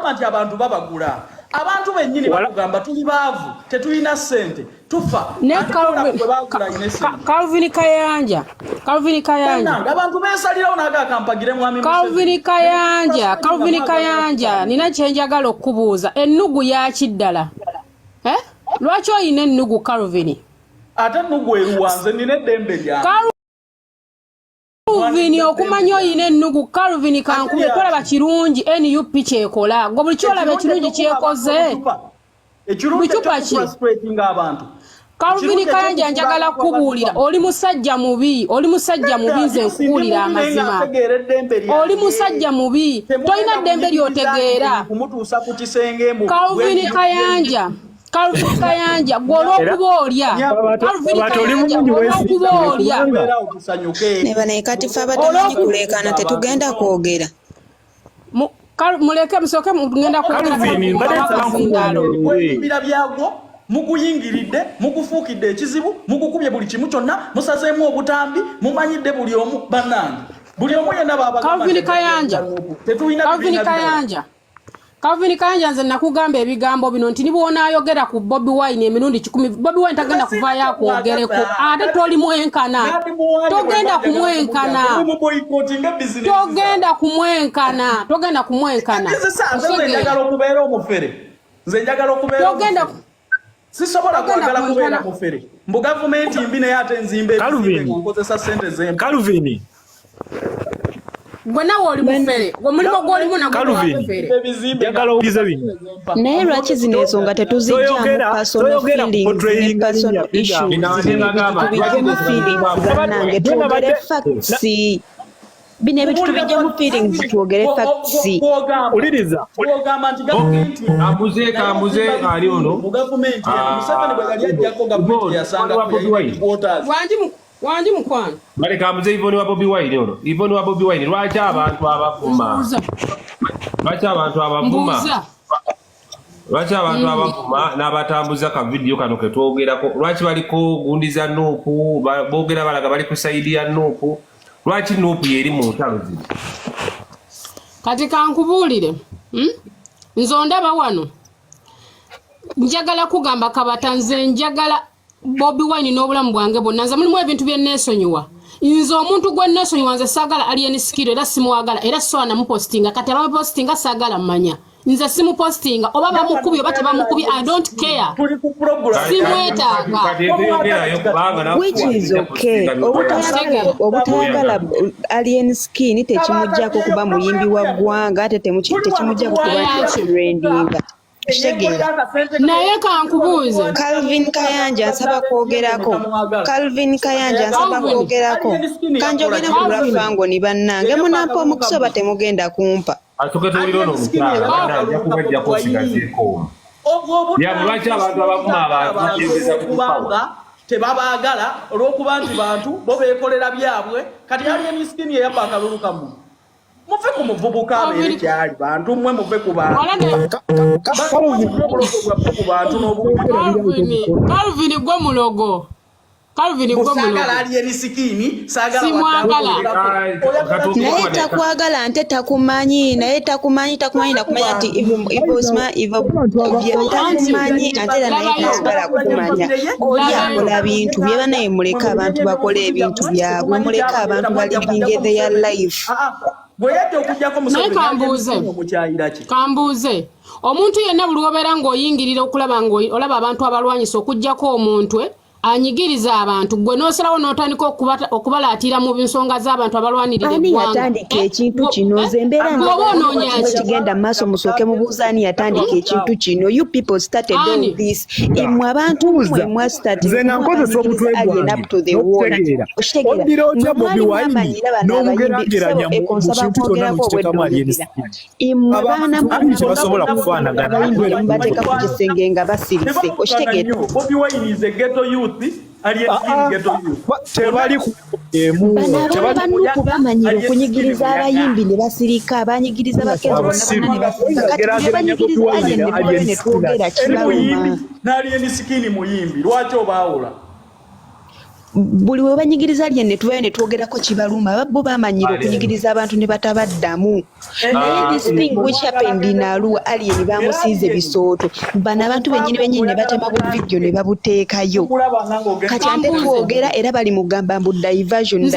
Nti abantu babagula abantu bennyini bakugamba tuli baavu tetulina ssente tufa Calvin Kayanja abantu beesalirawo n'agakampagire mwami Calvin Kayanja nina kyenjagala okubuuza ennugu yakiddala lwaki oyina ennugu Calvin ate ennugu eruwanze nina eddembe lyange Calvin okumanya oyina ennugu Calvin kankube kolaba kirungi NUP kyekola gwe buli kyolaba ekirungi kyekoze ekirupa ki Calvin Kayanja njagala kubuulira oli musajja mubi nze nkubuulira amazima oli musajja mubi tolina ddembe lyotegeera Calvin Kayanja gw'olwokuboolya ne bane kati fe abatamanyi kuleekaana tetugenda kwogera muleke musooke mugenda kwogera byagwo muguyingiridde mugufuukidde ekizibu mugukubye buli kimu kyonna musazeemu obutambi mumanyidde buli omu bannange buli omu yenna Calvin Kayanja nze nakugamba ebigambo bino nti nibwonaayogera ku Bobi Wine emirundi 10 Bobi Wine tagenda kuvaayo akwogereko ate toli mwenkana togenda kumwenkana sisobola kwagala kubeera mufere mbu gavumenti mbi naye ate nzimbe nkozesa ssente z'embi Calvin gwe nawe oli mufere omulimu gw'olimu nagufere njagala obulize bino naye lwaki zino ensonga tetuzijjamu personal feelings ne personal issues tubijjemu feelings bannange twogere facts bino ebintu tubijjemu feelings twogere facts uliriza kambuze ali ono gavumenti Museveni bwe yali ajjako gavumenti yasanga wanji mukwano bale kambuze Ivoni wa Bobi Wine ono Ivoni wa Bobi Wine lwaki abantu abavuma n'abatambuza ka video kano ke twogerako lwaki baliko gundiza NUP boogera balaga bali kusaidia NUP lwaki NUP yeri mu ntalo zino kati kankubuulire nze ondaba wano njagala kugamba kabata nze njagala Bobi Wine n'obulamu bwange bonna nze mulimu ebintu bye neesonyiwa nze omuntu gwe neesonyiwa nze saagala alien skiro era simuwagala era soana mupostinga kati abamupostinga saagala mmanya nze simupostinga oba bamukubi oba tebamukubi I don't care simwetaaga which is okay obutayagala alien skin tekimujjako kuba muyimbi wa ggwanga ate tekimujjako kuba trendinga naye kankubuuze Calvin Kayanja nsaba kwogerako kanjogere ku lwafango ni bannange munampa omukisa oba temugenda kumpa tebabaagala olw'okuba nti bantu bo beekolera byabwe kati ali emisikini eyabba akalulu kamu muve ku muvubuka abeere kyali bantu mmwe muve ku bantu Calvin gwe mulogo saagala ali emisikini simwagala naye takwagala nte takumanyi nakumanya nti takumanyi ate era naye tasobola kukumanya oli akola bintu byeba naye muleka abantu bakola ebintu byabwe muleka abantu balibinge their life kambuuze omuntu yenna buli obeera ng'oyingirira okulaba ng'olaba abantu abalwanyisa okugjako omuntu anyigiriza abantu gwe n'osalawo n'otandika okubalaatira mu nsonga z'abantu abalwanirira eggwanga. Ani yatandika ekintu kino nze mbeera kigenda mu maaso musooke mubuuza ani yatandika ekintu kino. You people started all this. Mmwe abantu mmwe mwastatira up to the wall. Oddira otya Bobi Wine n'omugeraageranya mu kintu kyonna mukiteekamu alyenisi. Mmwe baana basobola kufaanagana. Mbateeka ku kisenge nga basirise. Okitegeera. Bobi Wine is a ghetto youth. Bamanyira okunyigiriza abayimbi ne basirika abanyigiriza bakezi n'ali emisikini muyimbi lwaki obaawula buli we banyigiriza alien ne tuvayo ne twogerako kibaluma bo bamanyira okunyigiriza abantu ne batabaddamu naye this thing which happened in Arua alien bamusiize bisooto bano abantu bennyini ne batema bu video ne babuteekayo kati ate twogera era bali mugamba mbu diversion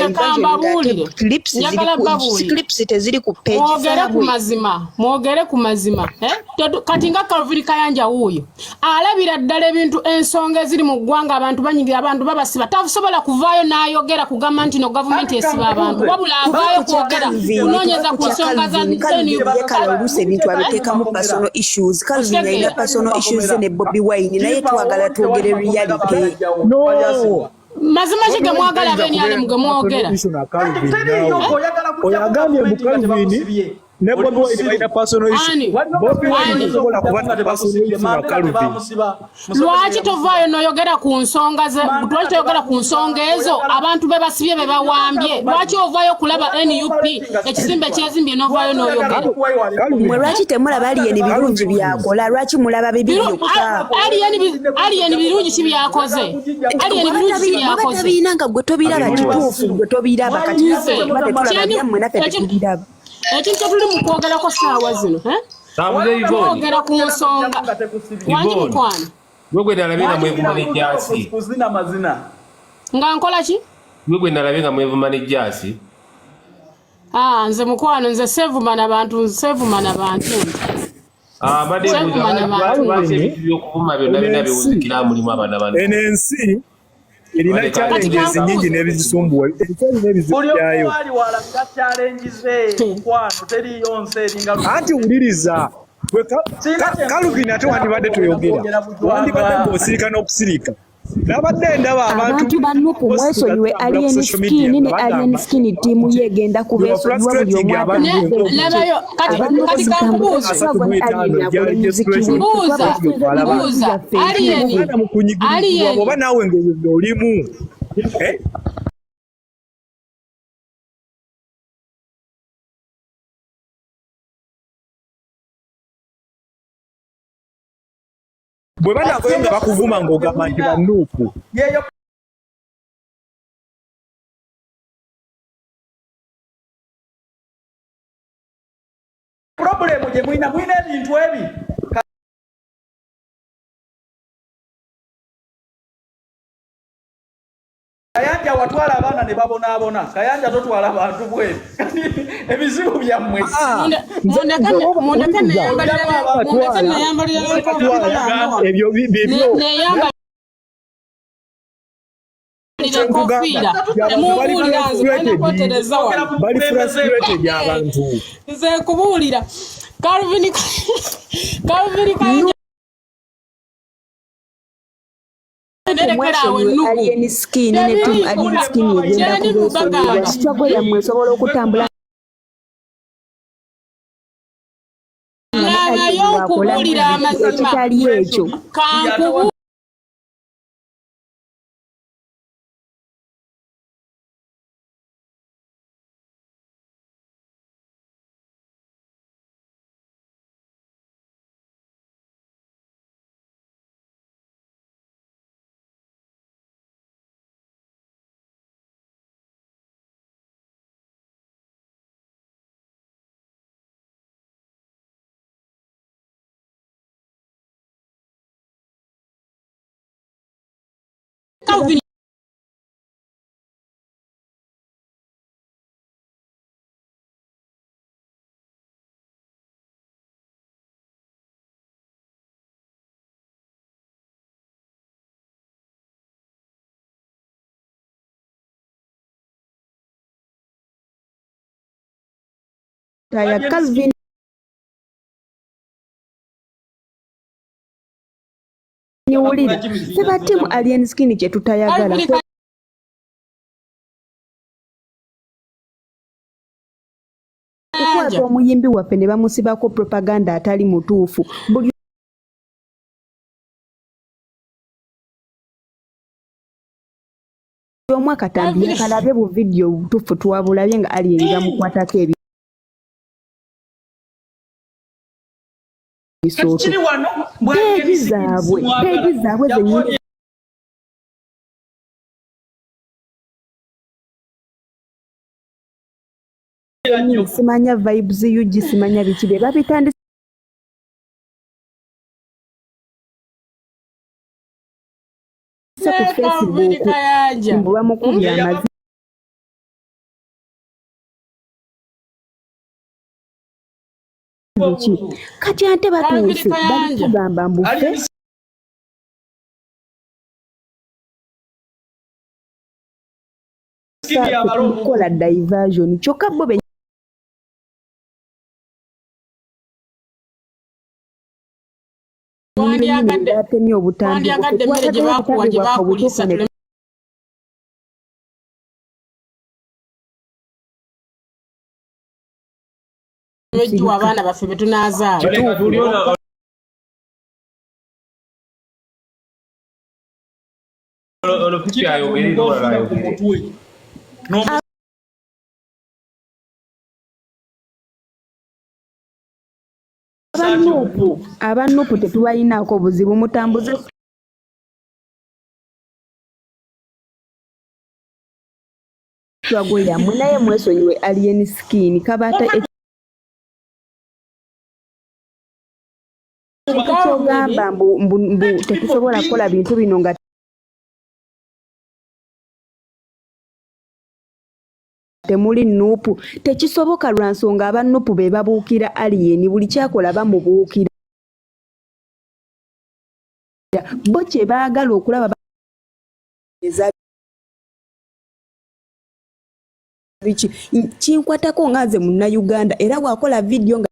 clips teziri ku page mwogere ku mazima kati nga Calvin Kayanja wuuyo alabira ddala ebintu ensonga eziri mu ggwanga abantu banyigira abantu babasiba tasobola kuvaayo n'ayogera kugamba nti no gavumenti esiba abantu wabula avaayo kwogera kunoonyeza ku nsonga za oluusi ebintu abiteekamu personal issues Calvin alina personal issues ne Bobi Wine naye twagala twogere reality mazima ki ge mwagala abenyale muge mwogera oyagambye mu Calvin ne Bobi Wine balina personal issue Bobi Wine tasobola kuba na personal issue na Calvin lwaki tovaayo noyogera ku nsonga ze lwaki toyogera ku nsonga ezo abantu be basibye be bawambye lwaki ovaayo kulaba NUP ekizimbe kyezimbye novaayo noyogera mwe lwaki temulaba alien birungi byakola lwaki mulaba bibi byokka alien birungi ki byakoze alien birungi ki byakoze tabiina nga gwe tobiraba kituufu gwe tobiraba kati tetulaba byammwe naffe tetubiraba ekintu tuli mu kwogerako saawa zino twogera ku nsonga wangi mukwano gwe nalabye nga mwevuma nejjasi nga nkola ki gwe nalabye nga mwevuma nejjasi nze mukwano nze sevumana bantu ebintu byokuvuma byonna byonna biwuzikira mulimu abaana bano ensi erina challenges nyingi n'ebizisumbuwa ebizibyayo anti wuliriza Calvin ate wandibadde toyogera wandibadde ng'osirika n'okusirika nabadde ndaba abantu bannuku mwesonyiwe alien skin ne alien skin tiimu yegenda kubeesonyiwa buli labayo kati kankubuuza alien oba naawe ng'olimu bwe banakoyo nga bakuvuma ng'ogamba nti bannuupu problemu gye mwina ebintu ebi Kayanja watwala abaana ne babonaabona Kayanja totwala abantu bwe ebizibu byammwe ebyo bibyo bali frustrated abantu nze kubuulira Calvin Kayanja alien skin ne tiimu alien skin yegenda kubeesonyiwa struggle yammwe esobola okutambula okubuulira amazima ekitali ekyo Calvin ya Calvin niwulira seba tiimu alien skin kye tutayagala kukwata omuyimbi waffe ne bamusibako propaganda atali mutuufu buli omu akatambi yakalabe bu vidiyo butuufu twabulabye nga alien bamukwatako ebi peegi zaabwe zenyini simanya vibes yuji simanya bikibe babitandise ku Facebook mbuwa mukubya amazi kati ate batuuse bali kugamba mbufe kukola diversion kyokka bo batemye obutambi abaana baffe betunaazaabo aba NUP tetubayinaako buzibu mutambuze twagwe yammwe naye mwesonyiwe alien skin kabata kyogamba mbu tetusobola kukola bintu bino nga temuli NUP tekisoboka lwa nsonga aba NUP be babuukira alien buli kyakola bamubuukira bo kye baagala okulaba kinkwatako nga nze munnayuganda era bw'akola vidiyo nga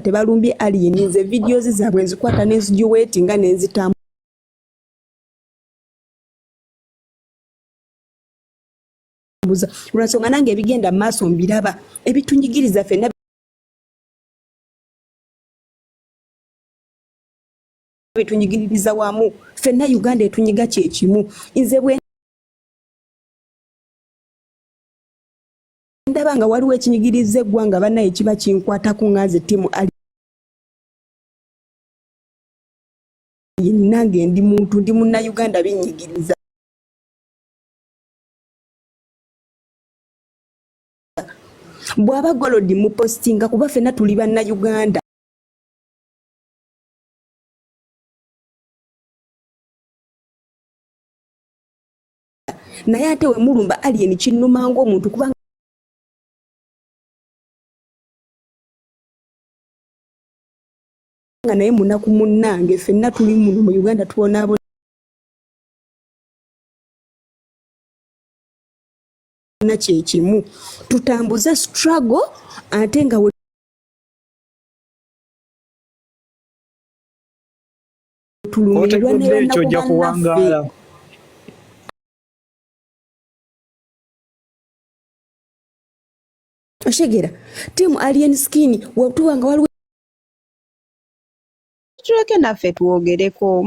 tebalumbye alien nze vidiyo zaabwe nzikwata nenzigiweetinga nenzitamu lwansonga nange ebigenda mu maaso mbiraba ebitunyigiriza ffenna bitunyigiririza wamu ffenna Uganda etunyiga kyekimu nze bwe ndaba nga waliwo ekinyigiriza eggwanga bannaye kiba kinkwatako nga nze ttiimu ali nange ndi muntu ndi munnayuganda binyigiriza bw'aba golodi mupostinga kuba ffenna tuli bannayuganda naye ate we mulumba alien kinnuma ng'omuntu kubanga naye munaku munnange ffenna tuli muno mu Uganda tubonaabona kyekimu tutambuza struggle ate nga we tulumirwa naye oshegera tiimu alien skin watuwanga waliwo mutuleke naffe twogereko